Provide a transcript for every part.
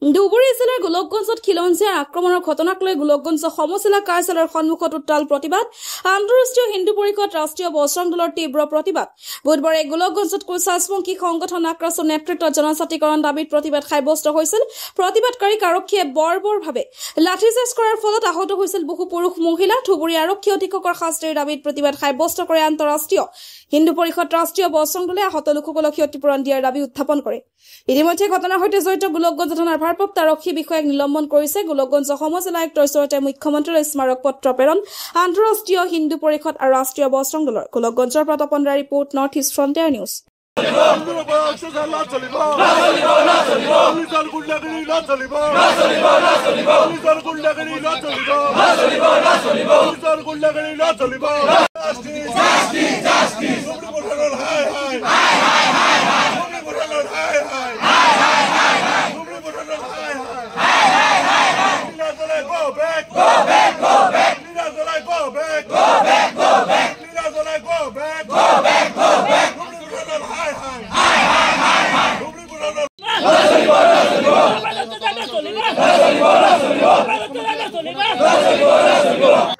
ধুবুৰী জিলাৰ গোলকগঞ্জত খিলঞ্জীয়াৰ আক্ৰমণৰ ঘটনাক লৈ গোলকগঞ্জ সমজিলা কাৰ্যালয়ৰ সন্মুখত উত্তাল প্ৰতিবাদ আন্তঃৰাষ্ট্ৰীয় হিন্দু পৰিষদ ৰাষ্ট্ৰীয় বজৰং দলৰ তীব্ৰ প্ৰতিবাদ বুধবাৰে গোলকগঞ্জত কুচাজপন্থী সংগঠন আক্ৰাছৰ নেতৃত্বত জনজাতিকৰণ দাবীত প্ৰতিবাদ সাব্যস্ত হৈছিল প্ৰতিবাদকাৰীক আৰক্ষীয়ে বৰ্বৰভাৱে লাঠিচাৰ্জ কৰাৰ ফলত আহত হৈছিল বহু পুৰুষ মহিলা ধুবুৰী আৰক্ষী অধীক্ষকৰ শাস্তিৰ দাবীত প্ৰতিবাদ সাব্যস্ত কৰে আন্তঃৰাষ্ট্ৰীয় হিন্দু পৰিষদ ৰাষ্ট্ৰীয় বজৰং দলে আহত লোকসকলক ক্ষতিপূৰণ দিয়াৰ দাবী উত্থাপন কৰে ইতিমধ্যে ঘটনাৰ সৈতে জড়িত গোলকগঞ্জ থানাৰ ভাৰপ্ৰাপ্ত আৰক্ষী বিষয়াক নিলম্বন কৰিছে গোলকগঞ্জ সমজিলা আয়ুক্তৰ ওচৰতে মুখ্যমন্ত্ৰীৰ স্মাৰক পত্ৰ প্ৰেৰণ আন্তঃৰাষ্ট্ৰীয় হিন্দু পৰিষদ আৰু ৰাষ্ট্ৰীয় বজৰং দলৰ গোলকগঞ্জৰ পৰা তপনৰা report North East Frontier News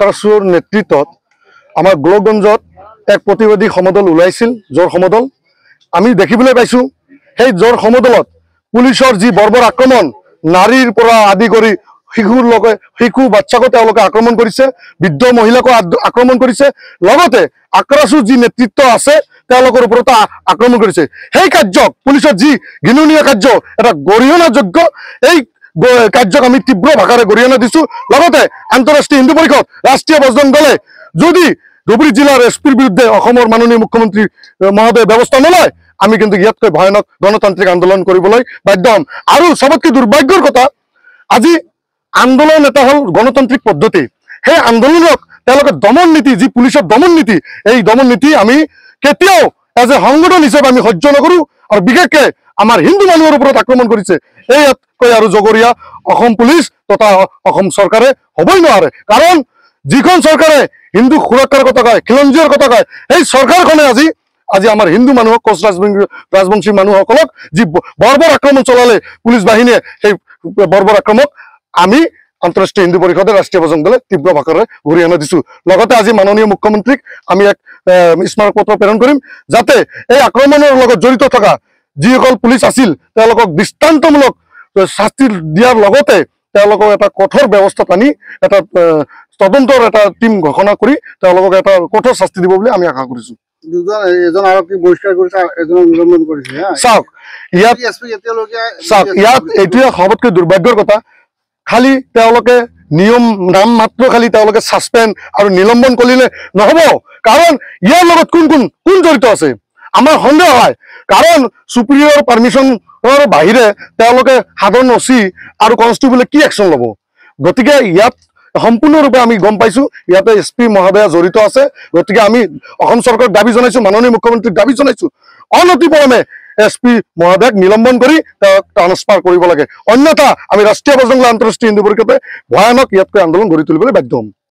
কাৰ্যালয়ৰ নেতৃত্বত আমাৰ গোলকগঞ্জত এক প্ৰতিবাদী সমদল ওলাইছিল জোৰ সমদল আমি দেখিবলৈ পাইছো সেই জোৰ সমদলত পুলিচৰ যি বৰ্বৰ আক্ৰমণ নাৰীৰ পৰা আদি কৰি শিশু বাচ্চাকো তেওঁলোকে আক্ৰমণ কৰিছে বৃদ্ধ মহিলাকো আক্ৰমণ কৰিছে লগতে আক্ৰাছৰ যি নেতৃত্ব আছে তেওঁলোকৰ ওপৰত আক্ৰমণ কৰিছে সেই কাৰ্যক পুলিচৰ যি ঘৃণনীয় কাৰ্য এটা গৰিহণাযোগ্য এই কাৰ্যক আমি তীব্ৰ ভাষাৰে গৰিহণা দিছো লগতে আন্তঃৰাষ্ট্ৰীয় হিন্দু পৰিষদ ৰাষ্ট্ৰীয় বজৰং দলে যদি ধুবুৰী জিলাৰ এছপিৰ বিৰুদ্ধে অসমৰ মাননীয় মুখ্যমন্ত্ৰী মহোদয়ে ব্যৱস্থা নলয় আমি কিন্তু ইয়াতকৈ ভয়ানক গণতান্ত্ৰিক আন্দোলন কৰিবলৈ বাধ্য হ'ম আৰু সবতকৈ দুৰ্ভাগ্যৰ কথা আজি আন্দোলন এটা হ'ল গণতান্ত্ৰিক পদ্ধতি সেই আন্দোলনক তেওঁলোকে দমন নীতি যি পুলিচৰ দমন নীতি এই দমন নীতি আমি কেতিয়াও এজ এ সংগঠন হিচাপে আমি সহ্য নকৰোঁ আৰু বিশেষকৈ আমাৰ হিন্দু মানুহৰ ওপৰত আক্ৰমণ কৰিছে এইতকৈ আৰু জগৰীয়া অসম পুলিচ তথা অসম চৰকাৰে হ'বই নোৱাৰে কাৰণ যিখন চৰকাৰে হিন্দু সুৰক্ষাৰ কথা কয় খিলঞ্জীয়াৰ কথা কয় সেই চৰকাৰখনে আজি আমাৰ হিন্দু মানুহক কোচ ৰাজবংশী মানুহসকলক যি বৰ্বৰ আক্ৰমণ চলালে পুলিচ বাহিনীয়ে সেই বৰ্বৰ আক্ৰমণক আমি আন্তঃৰাষ্ট্ৰীয় হিন্দু পৰিষদে ৰাষ্ট্ৰীয় বজৰং দলে তীব্ৰ ভাষাৰে গৰিহণা দিছো লগতে আজি মাননীয় মুখ্যমন্ত্ৰীক আমি এক স্মাৰক পত্ৰ প্ৰেৰণ কৰিম যাতে এই আক্ৰমণৰ লগত জড়িত থকা যিসকল পুলিচ আছিল তেওঁলোকক দৃষ্টান্তমূলক শাস্তি দিয়াৰ লগতে তেওঁলোকক এটা কঠোৰ ব্যৱস্থাত আনি এটা তদন্তৰ এটা টিম ঘোষণা কৰি তেওঁলোকক এটা কঠোৰ শাস্তি দিব বুলি আমি আশা কৰিছো এজন আৰক্ষী বহিষ্কাৰ কৰিছে এজনক নিলম্বন কৰিছে চাওক ইয়াত এইটোৱে সবতকৈ দুৰ্ভাগ্যৰ কথা খালি তেওঁলোকে নিয়ম নাম মাত্ৰ খালি তেওঁলোকে ছাছপেণ্ড আৰু নিলম্বন কৰিলে নহ'ব কাৰণ ইয়াৰ লগত কোন জড়িত আছে আমাৰ সন্দেহ হয় কাৰণ সুপ্ৰিয়ৰ পাৰ্মিশ্যনৰ বাহিৰে তেওঁলোকে সাধাৰণ অচি আৰু কনষ্টেবলে কি একশ্যন ল'ব গতিকে ইয়াত সম্পূৰ্ণৰূপে আমি গম পাইছো ইয়াতে এছপি মহোদয়া জড়িত আছে গতিকে আমি অসম চৰকাৰক দাবী জনাইছো মাননীয় মুখ্যমন্ত্ৰীক দাবী জনাইছো অনতিপলমে এছপি মহোদয়ক নিলম্বন কৰি তেওঁক ট্ৰান্সফাৰ কৰিব লাগে অন্যথা আমি ৰাষ্ট্ৰীয় বজৰং দল আন্তঃৰাষ্ট্ৰীয় হিন্দু পৰিষদে ভয়ানক ইয়াতকৈ আন্দোলন গঢ়ি তুলিবলৈ বাধ্য হ'ম